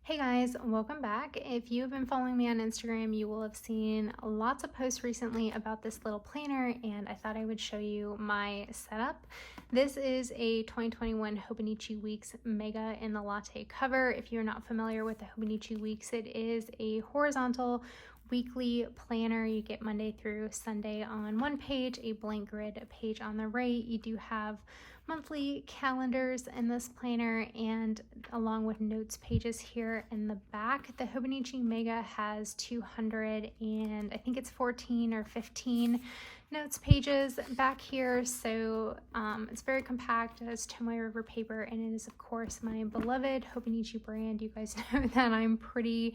Hey guys, welcome back. If you've been following me on Instagram, you will have seen lots of posts recently about this little planner, and I thought I would show you my setup. This is a 2021 Hobonichi Weeks Mega in the Latte cover. If you're not familiar with the Hobonichi Weeks, it is a horizontal weekly planner. You get Monday through Sunday on one page, a blank grid page on the right. You do have monthly calendars in this planner, and along with notes pages here in the back. The Hobonichi Mega has 200 and I think it's 14 or 15 notes pages back here, so it's very compact. It has Tomoe River paper, and it is of course my beloved Hobonichi brand. You guys know that I'm pretty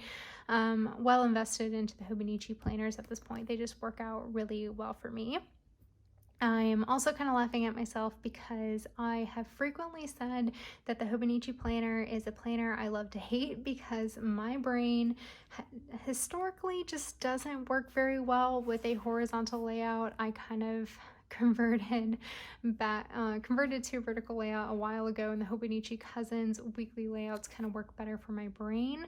well invested into the Hobonichi planners at this point. They just work out really well for me. I'm also kind of laughing at myself because I have frequently said that the Hobonichi planner is a planner I love to hate because my brain historically just doesn't work very well with a horizontal layout. I kind of converted to a vertical layout a while ago, and the Hobonichi Cousins weekly layouts kind of work better for my brain,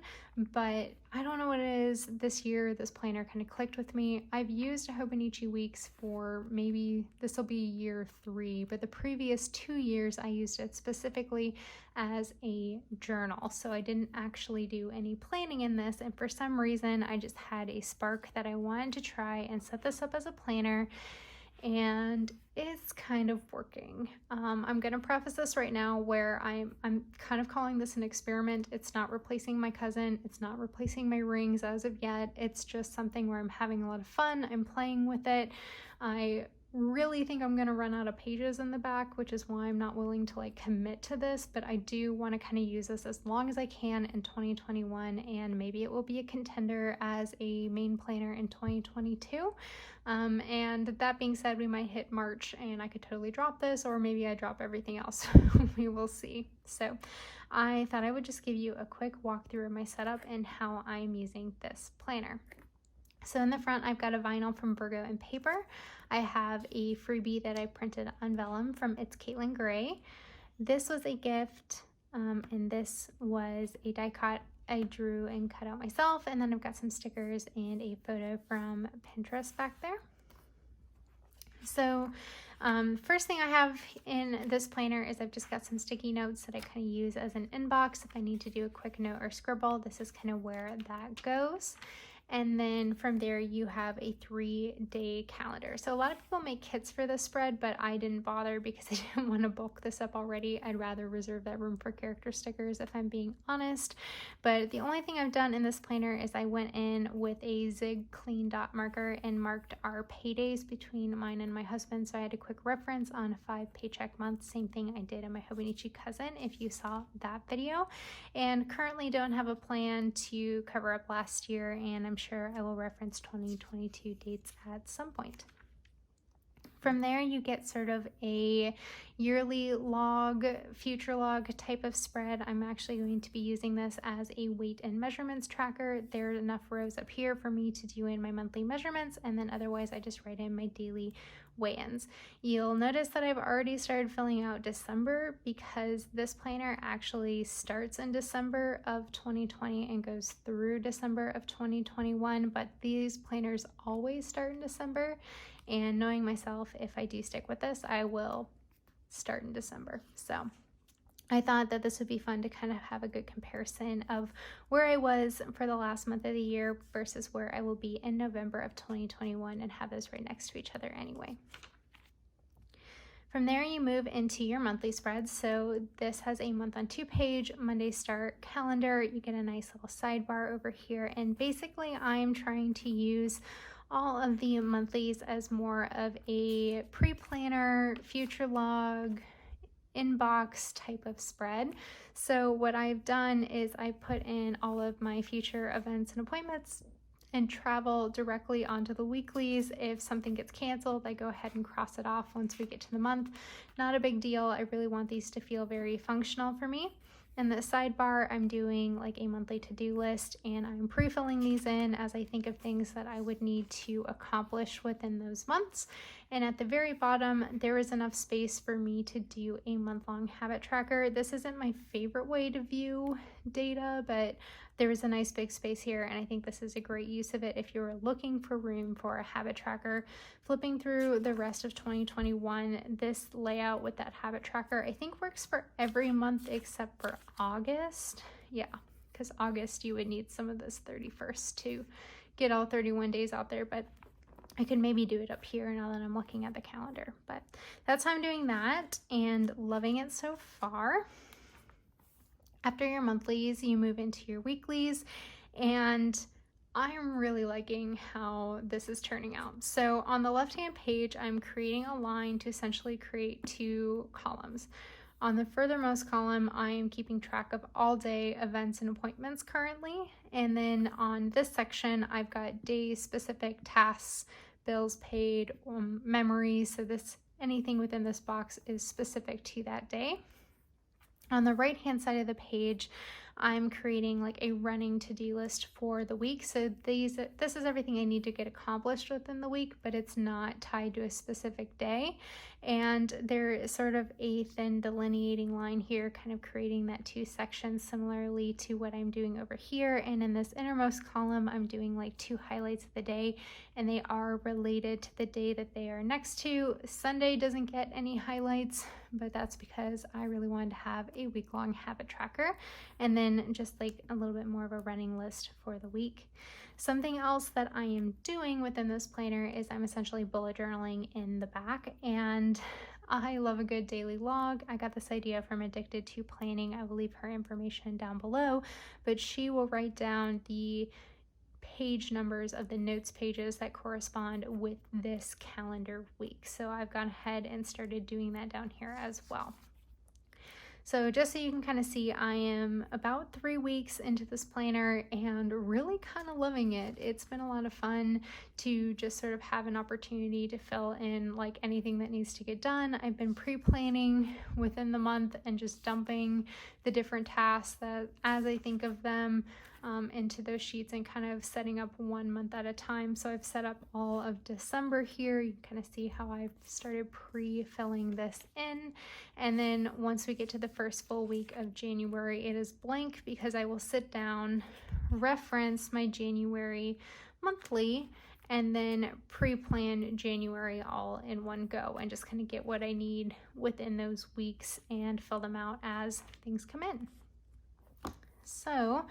but I don't know what it is. This year this planner kind of clicked with me. I've used a Hobonichi Weeks for maybe this will be year 3, but the previous 2 years I used it specifically as a journal, so I didn't actually do any planning in this, and for some reason I just had a spark that I wanted to try and set this up as a planner, and it's kind of working. I'm going to preface this right now where I'm kind of calling this an experiment. It's not replacing my cousin. It's not replacing my rings as of yet. It's just something where I'm having a lot of fun. I'm playing with it. I really think I'm going to run out of pages in the back, which is why I'm not willing to commit to this, but I do want to kind of use this as long as I can in 2021, and maybe it will be a contender as a main planner in 2022. And that being said, we might hit March and I could totally drop this, or maybe I drop everything else. We will see. So I thought I would just give you a quick walkthrough of my setup and how I'm using this planner. So in the front, I've got a vinyl from Virgo and paper. I have a freebie that I printed on vellum from It's Caitlin Gray. This was a gift, and this was a die cut I drew and cut out myself, and then I've got some stickers and a photo from Pinterest back there. So first thing I have in this planner is I've just got some sticky notes that I kind of use as an inbox if I need to do a quick note or scribble. This is kind of where that goes. And then from there you have a 3-day calendar. So a lot of people make kits for this spread, but I didn't bother because I didn't want to bulk this up already. I'd rather reserve that room for character stickers if I'm being honest. But the only thing I've done in this planner is I went in with a Zig clean dot marker and marked our paydays between mine and my husband. So I had a quick reference on a 5 paycheck month. Same thing I did in my Hobonichi Cousin if you saw that video. And currently don't have a plan to cover up last year, and I'm sure I will reference 2022 dates at some point. From there, you get sort of a yearly log, future log type of spread. I'm actually going to be using this as a weight and measurements tracker. There are enough rows up here for me to do in my monthly measurements, and then otherwise I just write in my daily weigh-ins. You'll notice that I've already started filling out December because this planner actually starts in December of 2020 and goes through December of 2021, but these planners always start in December, and knowing myself, if I do stick with this, I will start in December. So I thought that this would be fun to kind of have a good comparison of where I was for the last month of the year versus where I will be in November of 2021, and have those right next to each other anyway. From there, you move into your monthly spreads. So this has a month on 2 page Monday start calendar. You get a nice little sidebar over here, and basically I'm trying to use all of the monthlies as more of a pre-planner, future log, inbox type of spread. So what I've done is I put in all of my future events and appointments and travel directly onto the weeklies. If something gets canceled, I go ahead and cross it off once we get to the month. Not a big deal. I really want these to feel very functional for me. In the sidebar, I'm doing like a monthly to-do list, and I'm pre-filling these in as I think of things that I would need to accomplish within those months. And at the very bottom, there is enough space for me to do a month-long habit tracker. This isn't my favorite way to view data, but there is a nice big space here, and I think this is a great use of it if you're looking for room for a habit tracker. Flipping through the rest of 2021, this layout with that habit tracker I think works for every month except for August. Yeah, because August you would need some of this 31st to get all 31 days out there, but I could maybe do it up here now that I'm looking at the calendar. But that's how I'm doing that and loving it so far. After your monthlies, you move into your weeklies, and I'm really liking how this is turning out. So on the left-hand page, I'm creating a line to essentially create 2 columns. On the furthermost column, I am keeping track of all day events and appointments currently. And then on this section, I've got day-specific tasks, bills paid, memories. So anything within this box is specific to that day. On the right-hand side of the page, I'm creating like a running to-do list for the week. So this is everything I need to get accomplished within the week, but it's not tied to a specific day. And there is sort of a thin delineating line here, kind of creating that 2 sections similarly to what I'm doing over here. And in this innermost column, I'm doing like 2 highlights of the day, and they are related to the day that they are next to. Sunday doesn't get any highlights, but that's because I really wanted to have a week-long habit tracker, and then just like a little bit more of a running list for the week. Something else that I am doing within this planner is I'm essentially bullet journaling in the back, and I love a good daily log. I got this idea from Addicted to Planning. I will leave her information down below, but she will write down the page numbers of the notes pages that correspond with this calendar week. So I've gone ahead and started doing that down here as well. So just so you can kind of see, I am about 3 weeks into this planner and really kind of loving it. It's been a lot of fun to just sort of have an opportunity to fill in like anything that needs to get done. I've been pre-planning within the month and just dumping the different tasks that as I think of them into those sheets and kind of setting up 1 month at a time. So I've set up all of December here. You can kind of see how I've started pre-filling this in. And then once we get to the first full week of January, it is blank because I will sit down, reference my January monthly, and then pre-plan January all in one go and just kind of get what I need within those weeks and fill them out as things come in. So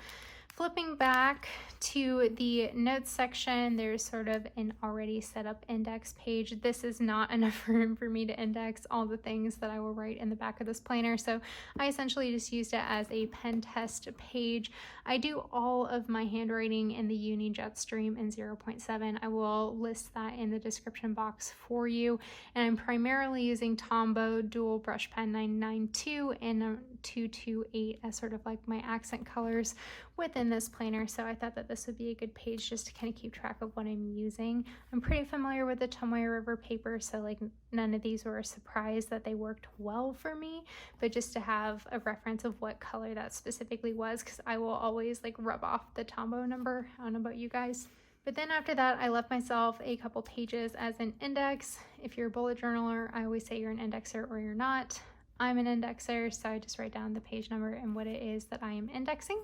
flipping back to the notes section, there's sort of an already set up index page. This is not enough room for me to index all the things that I will write in the back of this planner, so I essentially just used it as a pen test page. I do all of my handwriting in the Uni Jetstream in 0.7. I will list that in the description box for you, and I'm primarily using Tombow Dual Brush Pen 992 and 228 as sort of like my accent colors within this planner, so I thought that this would be a good page just to kind of keep track of what I'm using. I'm pretty familiar with the Tomoe River paper, so like none of these were a surprise that they worked well for me, but just to have a reference of what color that specifically was, because I will always like rub off the Tombow number. I don't know about you guys. But then after that, I left myself a couple pages as an index. If you're a bullet journaler, I always say you're an indexer or you're not. I'm an indexer, so I just write down the page number and what it is that I am indexing.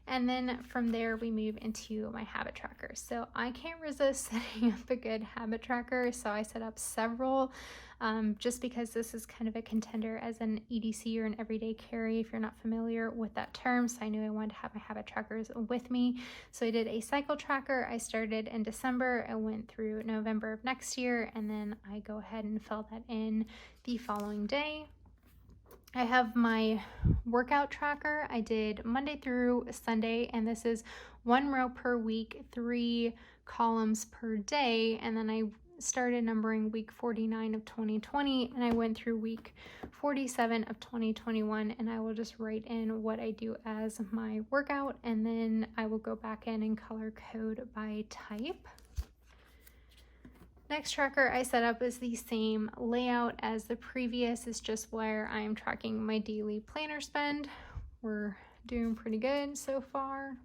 And then from there, we move into my habit tracker. So I can't resist setting up a good habit tracker. So I set up several just because this is kind of a contender as an EDC or an everyday carry if you're not familiar with that term. So I knew I wanted to have my habit trackers with me. So I did a cycle tracker. I started in December. I went through November of next year, and then I go ahead and fill that in the following day. I have my workout tracker. I did Monday through Sunday, and this is 1 row per week, 3 columns per day. And then I started numbering week 49 of 2020, and I went through week 47 of 2021, and I will just write in what I do as my workout, and then I will go back in and color code by type. Next tracker I set up is the same layout as the previous. It's just where I am tracking my daily planner spend. We're doing pretty good so far.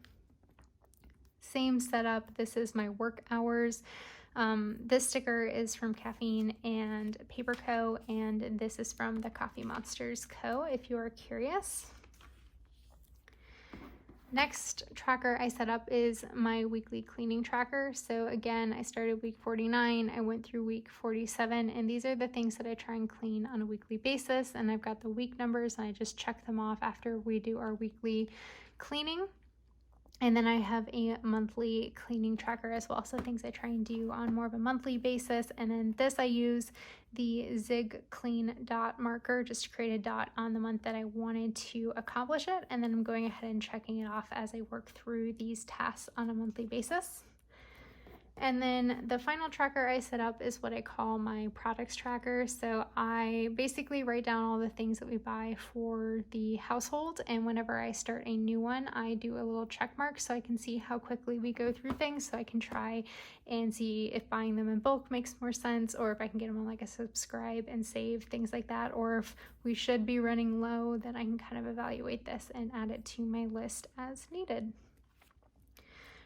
Same setup. This is my work hours. This sticker is from Caffeine and Paper Co., and this is from the Coffee Monsters Co., if you are curious. Next tracker I set up is my weekly cleaning tracker. So again, I started week 49, I went through week 47, and these are the things that I try and clean on a weekly basis. And I've got the week numbers, and I just check them off after we do our weekly cleaning. And then I have a monthly cleaning tracker as well, so things I try and do on more of a monthly basis. And then this, I use the Zig Clean dot marker just to create a dot on the month that I wanted to accomplish it. And then I'm going ahead and checking it off as I work through these tasks on a monthly basis. And then the final tracker I set up is what I call my products tracker. So I basically write down all the things that we buy for the household, and whenever I start a new one, I do a little check mark so I can see how quickly we go through things, so I can try and see if buying them in bulk makes more sense, or if I can get them on like a subscribe and save, things like that, or if we should be running low, then I can kind of evaluate this and add it to my list as needed.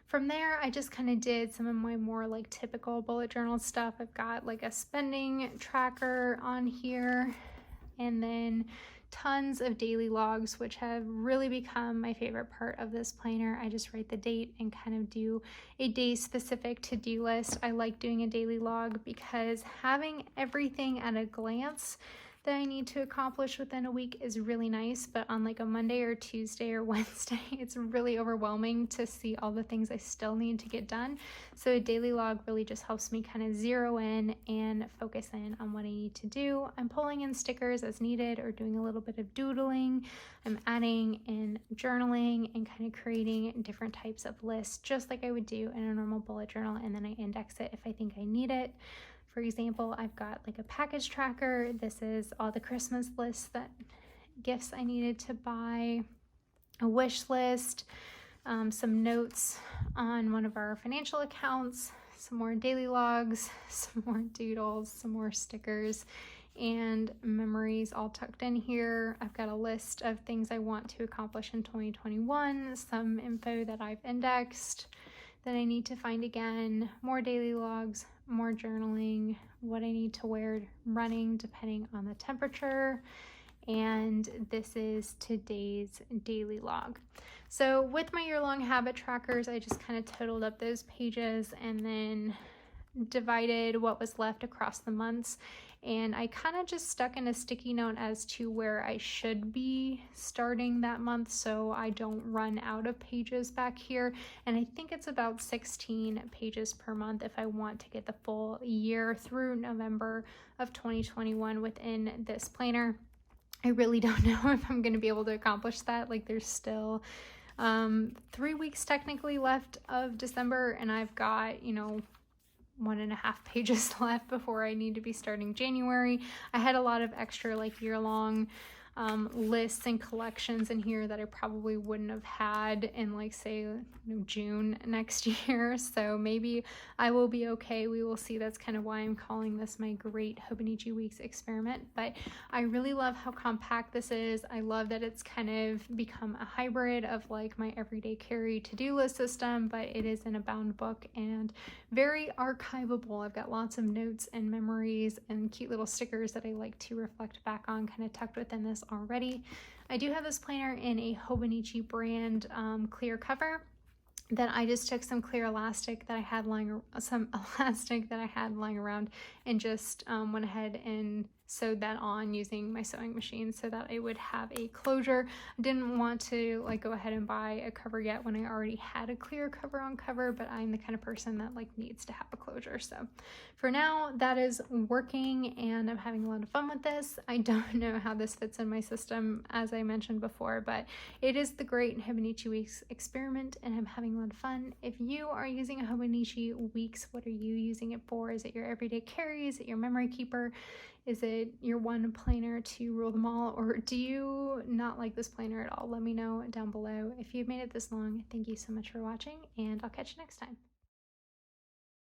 From there, I just kind of did some of my more like typical bullet journal stuff. I've got like a spending tracker on here, and then tons of daily logs, which have really become my favorite part of this planner. I just write the date and kind of do a day specific to-do list. I like doing a daily log because having everything at a glance that I need to accomplish within a week is really nice, but on like a Monday or Tuesday or Wednesday, it's really overwhelming to see all the things I still need to get done. So a daily log really just helps me kind of zero in and focus in on what I need to do. I'm pulling in stickers as needed or doing a little bit of doodling. I'm adding in journaling and kind of creating different types of lists, just like I would do in a normal bullet journal, and then I index it if I think I need it. For example, I've got like a package tracker. This is all the Christmas lists, that gifts I needed to buy, a wish list, some notes on one of our financial accounts, some more daily logs, some more doodles, some more stickers, and memories all tucked in here. I've got a list of things I want to accomplish in 2021, some info that I've indexed that I need to find again, more daily logs, more journaling, what I need to wear running depending on the temperature, and this is today's daily log. So with my year-long habit trackers, I just kind of totaled up those pages and then divided what was left across the months, and I kind of just stuck in a sticky note as to where I should be starting that month so I don't run out of pages back here. And I think it's about 16 pages per month if I want to get the full year through November of 2021 within this planner. I really don't know if I'm going to be able to accomplish that. Like, there's still 3 weeks technically left of December, and I've got, 1.5 pages left before I need to be starting January. I had a lot of extra like year-long lists and collections in here that I probably wouldn't have had in like say June next year, so maybe I will be okay. We will see. That's kind of why I'm calling this my Great Hobonichi Weeks experiment. But I really love how compact this is. I love that it's kind of become a hybrid of like my everyday carry to-do list system, but it is in a bound book and very archivable. I've got lots of notes and memories and cute little stickers that I like to reflect back on, kind of tucked within this already. I do have this planner in a Hobonichi brand clear cover that I just took some clear elastic that I had lying around and just went ahead and sewed that on using my sewing machine so that I would have a closure. I didn't want to like go ahead and buy a cover yet when I already had a clear cover on cover, but I'm the kind of person that like needs to have a closure. So for now, that is working and I'm having a lot of fun with this. I don't know how this fits in my system, as I mentioned before, but it is the Great Hobonichi Weeks experiment and I'm having a lot of fun. If you are using a Hobonichi Weeks, what are you using it for? Is it your everyday carry? Is it your memory keeper? Is it your one planner to rule them all, or do you not like this planner at all? Let me know down below. If you've made it this long, thank you so much for watching, and I'll catch you next time.